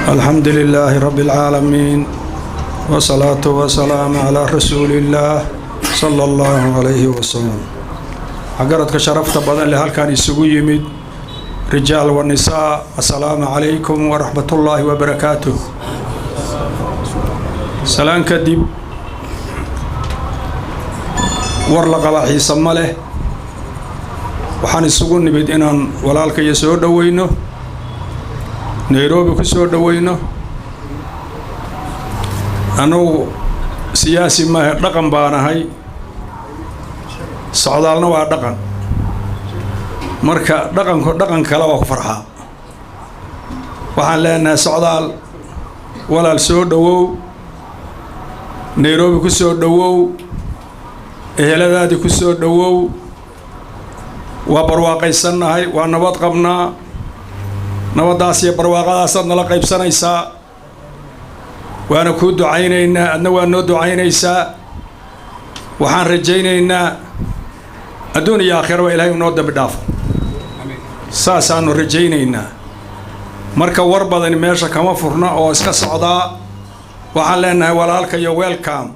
الحمد لله رب العالمين والصلاة والسلام على رسول الله صلى الله عليه وسلم. حقرتك شرفت بدن لهل كان يسوق يمد رجال والنساء، السلام عليكم ورحمة الله وبركاته. سلام كدب ورلق وحي سمله وحان يسوق نبيد إنان ولالك يسوع دوينه نيروبي كسور دوينه أنو سياسي ما رقم بانا هاي سعودالنا ورقم marka dhaqan kala waa ku farxaa. waxaan leenahay socdaal walaal soo dhawow, Nairobi ku soo dhawow, eheladaadi ku soo dhawow, waa barwaaqaysanahay, waa nabad qabnaa, nabadaas iyo barwaaqadaas aad nala qaybsanaysaa, waana ku ducaynaynaa, adna waa noo ducaynaysaa. waxaan rajaynaynaa adduun iyo aakhiraba ilaahay noo dambi dhaafo, saasaanu rajaynaynaa. marka war badan meesha kama furna oo iska socdaa. waxaan leenahay walaalka iyo welcome